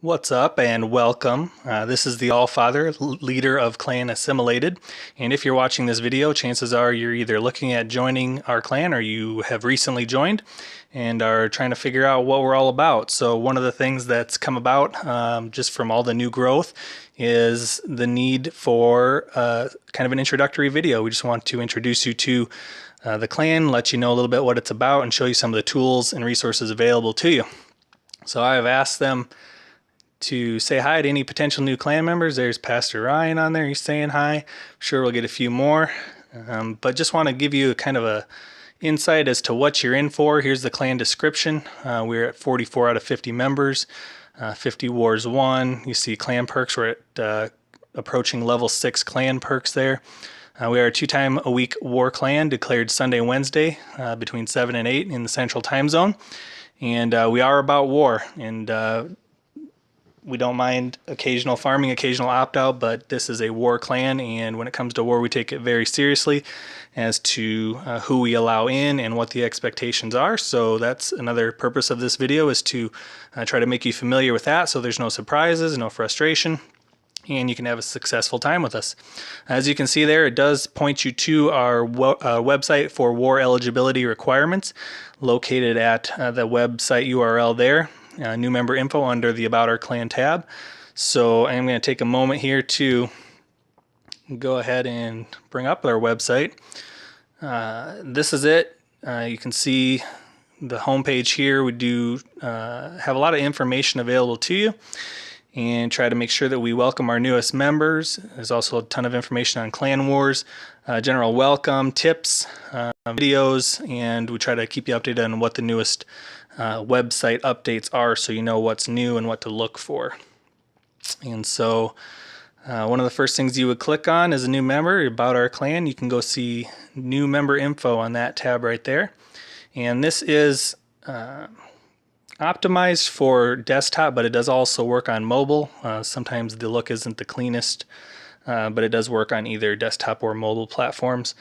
What's up and welcome. This is the Allfather, leader of Clan Assimilated. And if you're watching this video, chances are you're either looking at joining our clan or you have recently joined and are trying to figure out what we're all about. So one of the things that's come about just from all the new growth is the need for kind of an introductory video. We just want to introduce you to the clan, let you know a little bit what it's about, and show you some of the tools and resources available to you. So I have asked them to say hi to any potential new clan members. There's Pastor Ryan on there. He's saying hi. I'm sure we'll get a few more. But just want to give you kind of a insight as to what you're in for. Here's the clan description. We're at 44 out of 50 members. 50 wars won. You see clan perks. We're at approaching level 6 clan perks there. We are a 2-time-a-week war clan declared Sunday, Wednesday between 7 and 8 in the Central Time Zone. And we are about war. And we don't mind occasional farming, occasional opt-out, but this is a war clan, and when it comes to war, we take it very seriously as to who we allow in and what the expectations are. So that's another purpose of this video, is to try to make you familiar with that so there's no surprises, no frustration, and you can have a successful time with us. As you can see there, it does point you to our website for war eligibility requirements, located at the website URL there. New member info under the About Our Clan tab. So I'm going to take a moment here to go ahead and bring up our website. This is it. You can see the homepage here. We do have a lot of information available to you and try to make sure that we welcome our newest members. There's also a ton of information on clan wars, general welcome, tips, videos, and we try to keep you updated on what the newest website updates are, so you know what's new and what to look for. And so one of the first things you would click on as a new member about our clan. You can go see new member info on that tab right there. And this is optimized for desktop, but it does also work on mobile. Sometimes the look isn't the cleanest, but it does work on either desktop or mobile platforms.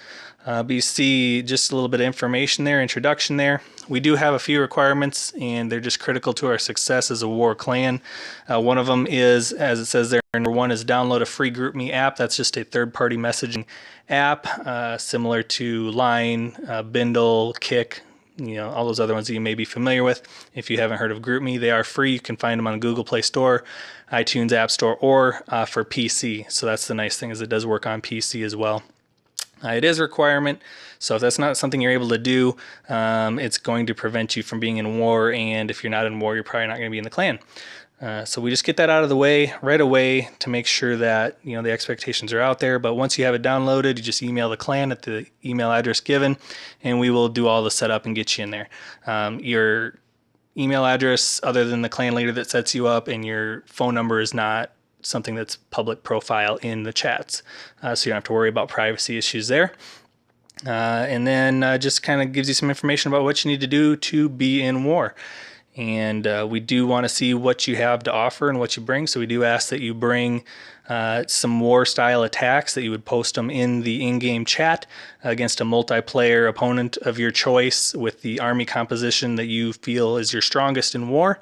But you see just a little bit of information there, introduction there. We do have a few requirements, and they're just critical to our success as a war clan. One of them is, as it says there, number one is download a free GroupMe app. That's just a third-party messaging app, similar to Line, Bindle, Kik, all those other ones that you may be familiar with. If you haven't heard of GroupMe, they are free. You can find them on Google Play Store, iTunes App Store, or for PC. So that's the nice thing, is it does work on PC as well. It is a requirement, so if that's not something you're able to do, it's going to prevent you from being in war, and if you're not in war, you're probably not going to be in the clan. So we just get that out of the way right away to make sure that the expectations are out there. But once you have it downloaded, you just email the clan at the email address given, and we will do all the setup and get you in there. Your email address, other than the clan leader that sets you up, and your phone number is not something that's public profile in the chats, so you don't have to worry about privacy issues there. And then just kind of gives you some information about what you need to do to be in war. And we do want to see what you have to offer and what you bring. So we do ask that you bring some war-style attacks, that you would post them in the in-game chat against a multiplayer opponent of your choice with the army composition that you feel is your strongest in war.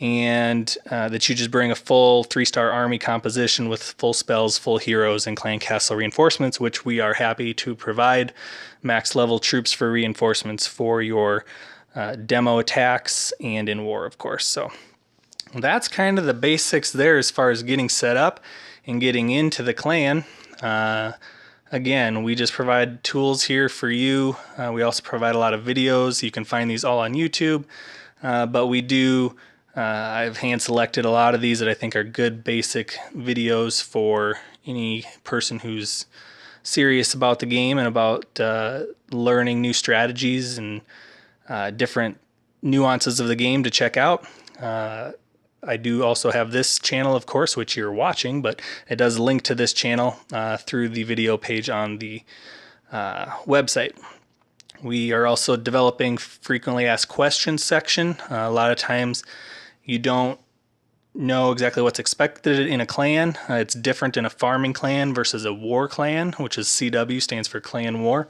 And that you just bring a full 3-star army composition with full spells, full heroes, and clan castle reinforcements, which we are happy to provide max level troops for reinforcements for your demo attacks and in war, of course. So that's kind of the basics there as far as getting set up and getting into the clan. Again, we just provide tools here for you. We also provide a lot of videos. You can find these all on YouTube, but we do I've hand selected a lot of these that I think are good basic videos for any person who's serious about the game and about learning new strategies and different nuances of the game to check out. I do also have this channel, of course, which you're watching, but it does link to this channel through the video page on the website. We are also developing frequently asked questions section. A lot of times you don't know exactly what's expected in a clan. It's different in a farming clan versus a war clan, which is CW, stands for Clan War.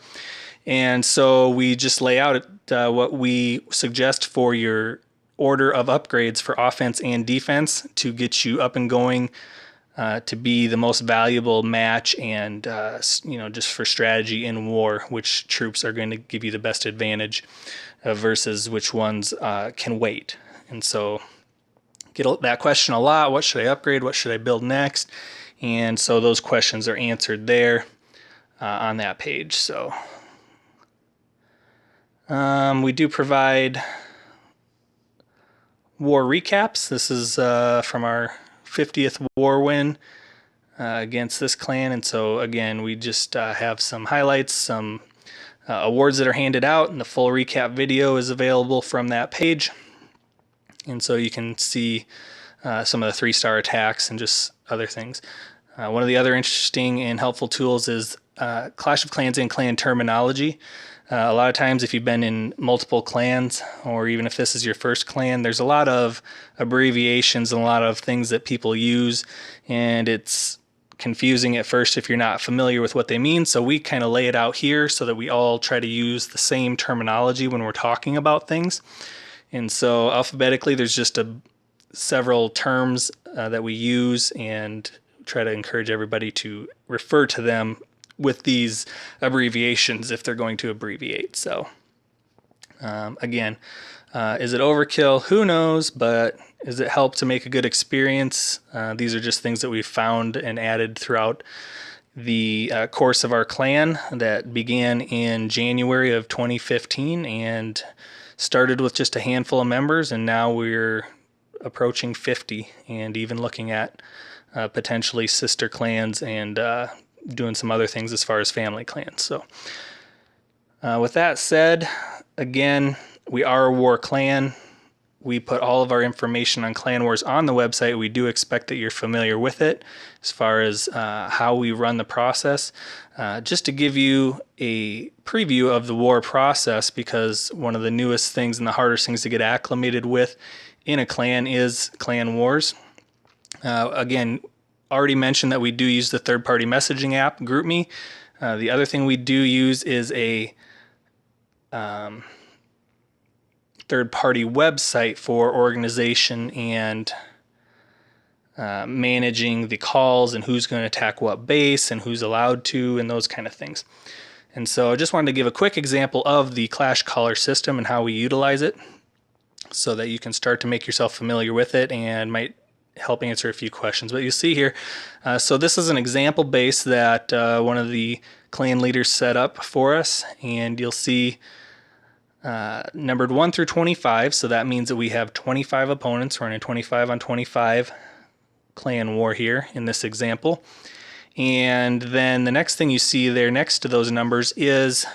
And so we just lay out what we suggest for your order of upgrades for offense and defense to get you up and going, to be the most valuable match, and just for strategy in war, which troops are going to give you the best advantage versus which ones can wait. And so get that question a lot: what should I upgrade, what should I build next? And so those questions are answered there on that page. So we do provide war recaps. This is from our 50th war win against this clan. And so again, we just have some highlights, some awards that are handed out, and the full recap video is available from that page. And so you can see some of the 3-star attacks and just other things. One of the other interesting and helpful tools is Clash of Clans and clan terminology. A lot of times if you've been in multiple clans, or even if this is your first clan, there's a lot of abbreviations and a lot of things that people use, and it's confusing at first if you're not familiar with what they mean. So we kind of lay it out here so that we all try to use the same terminology when we're talking about things. And so alphabetically, there's just several terms that we use, and try to encourage everybody to refer to them with these abbreviations if they're going to abbreviate. So again, is it overkill? Who knows? But does it help to make a good experience? These are just things that we've found and added throughout the course of our clan that began in January of 2015 and started with just a handful of members, and now we're approaching 50 and even looking at potentially sister clans and doing some other things as far as family clans. So with that said, again, we are a war clan. We put all of our information on Clan Wars on the website. We do expect that you're familiar with it as far as how we run the process. Just to give you a preview of the war process, because one of the newest things and the hardest things to get acclimated with in a clan is Clan Wars. Again, already mentioned that we do use the third-party messaging app, GroupMe. The other thing we do use is a third-party website for organization and managing the calls and who's going to attack what base and who's allowed to and those kind of things. And so I just wanted to give a quick example of the Clash Caller system and how we utilize it so that you can start to make yourself familiar with it and might help answer a few questions. But you see here, so this is an example base that one of the clan leaders set up for us, and you'll see numbered 1 through 25, so that means that we have 25 opponents. We're in a 25 on 25 clan war here in this example. And then the next thing you see there next to those numbers is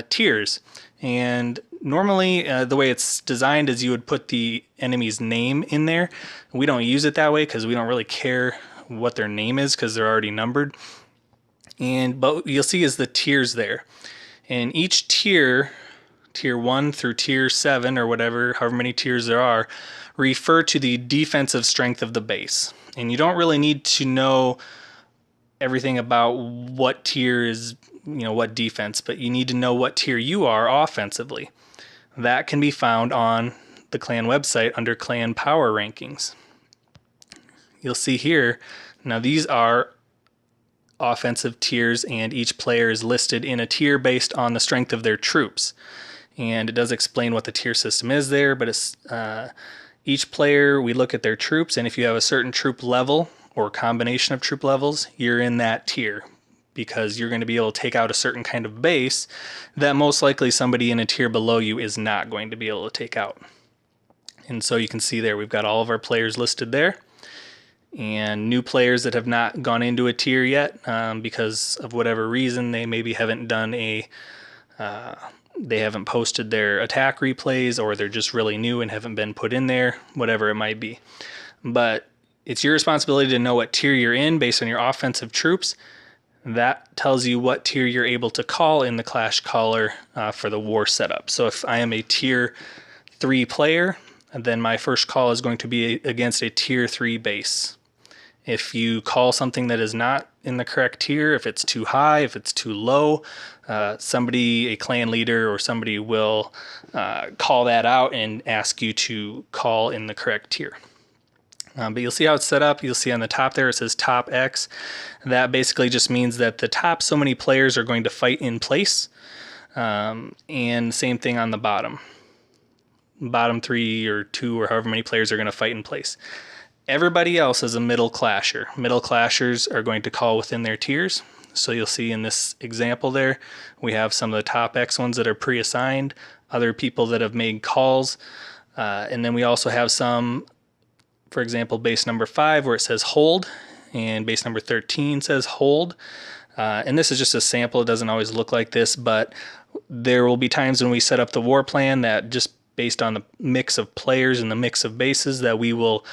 tiers. And normally the way it's designed is you would put the enemy's name in there. We don't use it that way because we don't really care what their name is because they're already numbered. But what you'll see is the tiers there. And each tier 1 through tier 7 or whatever, however many tiers there are, refer to the defensive strength of the base. And you don't really need to know everything about what tier is, what defense, but you need to know what tier you are offensively. That can be found on the clan website under clan power rankings. You'll see here, now these are offensive tiers, and each player is listed in a tier based on the strength of their troops. And it does explain what the tier system is there, but it's each player, we look at their troops, and if you have a certain troop level or combination of troop levels, you're in that tier because you're going to be able to take out a certain kind of base that most likely somebody in a tier below you is not going to be able to take out. And so you can see there we've got all of our players listed there, and new players that have not gone into a tier yet because of whatever reason. They maybe haven't done they haven't posted their attack replays, or they're just really new and haven't been put in there, whatever it might be. But it's your responsibility to know what tier you're in based on your offensive troops. That tells you what tier you're able to call in the Clash Caller for the war setup. So if I am a tier 3 player, then my first call is going to be against a tier 3 base. If you call something that is not in the correct tier, if it's too high, if it's too low, somebody, a clan leader or somebody will call that out and ask you to call in the correct tier. But you'll see how it's set up. You'll see on the top there it says top X. That basically just means that the top so many players are going to fight in place. And same thing on the bottom. Bottom 3 or 2 or however many players are going to fight in place. Everybody else is a middle clasher. Middle clashers are going to call within their tiers. So you'll see in this example there, we have some of the top X ones that are pre-assigned, other people that have made calls. And then we also have some, for example, base number 5 where it says hold, and base number 13 says hold. And this is just a sample. It doesn't always look like this, but there will be times when we set up the war plan that just based on the mix of players and the mix of bases that we will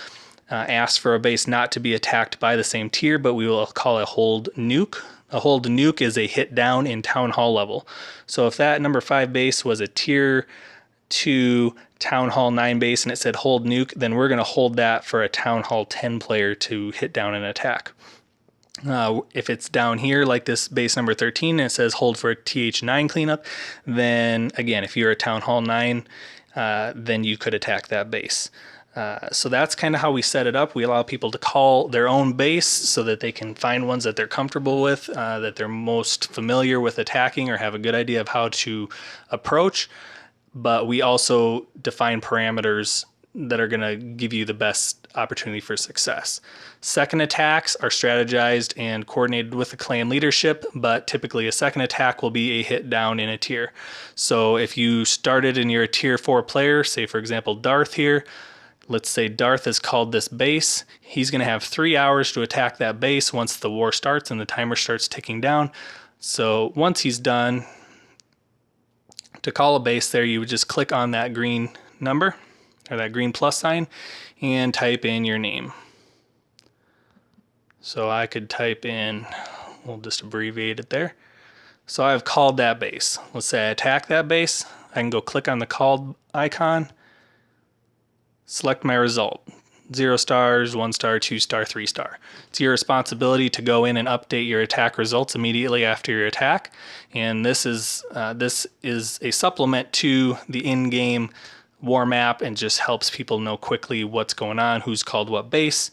ask for a base not to be attacked by the same tier, but we will call a hold nuke. A hold nuke is a hit down in town hall level. So if that number 5 base was a tier 2 town hall 9 base and it said hold nuke, then we're going to hold that for a town hall 10 player to hit down and attack. If it's down here like this base number 13 and it says hold for a TH9 cleanup, then again, if you're a town hall 9, then you could attack that base. So that's kind of how we set it up. We allow people to call their own base so that they can find ones that they're comfortable with, that they're most familiar with attacking or have a good idea of how to approach. But we also define parameters that are going to give you the best opportunity for success. Second attacks are strategized and coordinated with the clan leadership, but typically a second attack will be a hit down in a tier. So if you started and you're a tier 4 player, say for example Darth here, let's say Darth has called this base. He's going to have 3 hours to attack that base once the war starts and the timer starts ticking down. So once he's done, to call a base there, you would just click on that green number or that green plus sign and type in your name. So I could type in, we'll just abbreviate it there. So I've called that base. Let's say I attack that base. I can go click on the called icon, select my result. 0 stars, 1 star, 2 star, 3 star. It's your responsibility to go in and update your attack results immediately after your attack. And this is a supplement to the in-game war map and just helps people know quickly what's going on, who's called what base,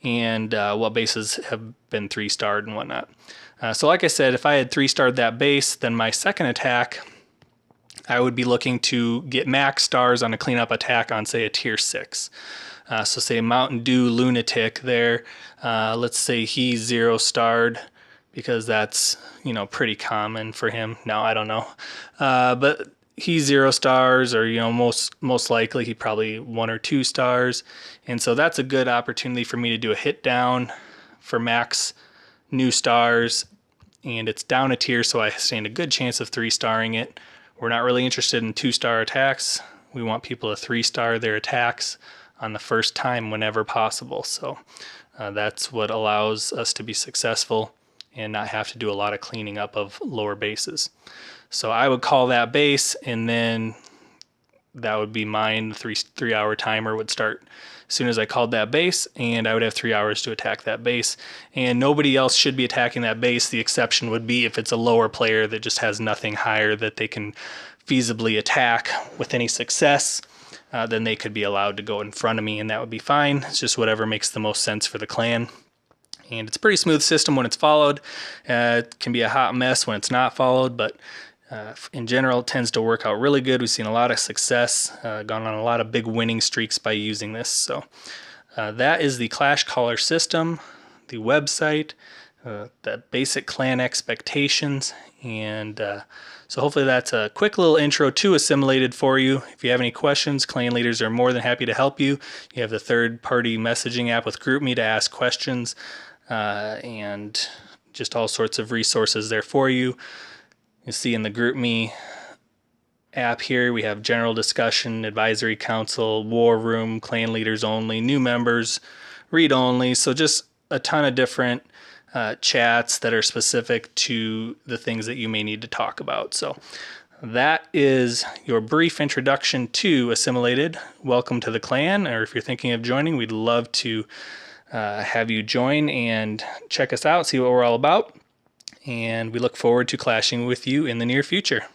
and what bases have been 3-starred and whatnot. So like I said, if I had 3-starred that base, then my second attack, I would be looking to get max stars on a cleanup attack on, say, a tier 6. So say Mountain Dew Lunatic there, let's say he's 0-starred because that's, pretty common for him. No, I don't know. But he's 0 stars, or most likely he probably 1 or 2 stars, and so that's a good opportunity for me to do a hit down for max new stars, and it's down a tier, so I stand a good chance of 3-starring it. We're not really interested in 2-star attacks. We want people to 3-star their attacks on the first time whenever possible. So that's what allows us to be successful and not have to do a lot of cleaning up of lower bases. So I would call that base, and then that would be mine. The 3-hour timer would start as soon as I called that base, and I would have 3 hours to attack that base. And nobody else should be attacking that base. The exception would be if it's a lower player that just has nothing higher that they can feasibly attack with any success. Then they could be allowed to go in front of me, and that would be fine. It's just whatever makes the most sense for the clan. And it's a pretty smooth system when it's followed. It can be a hot mess when it's not followed, but in general, it tends to work out really good. We've seen a lot of success, gone on a lot of big winning streaks by using this. So that is the Clash Caller system, the website, the basic clan expectations, and so hopefully that's a quick little intro to Assimilated for you. If you have any questions, clan leaders are more than happy to help you. You have the third-party messaging app with GroupMe to ask questions, and just all sorts of resources there for you. You see in the GroupMe app here, we have general discussion, advisory council, war room, clan leaders only, new members, read only. So just a ton of different chats that are specific to the things that you may need to talk about. So that is your brief introduction to Assimilated. Welcome to the clan, or if you're thinking of joining, we'd love to have you join and check us out, see what we're all about. And we look forward to clashing with you in the near future.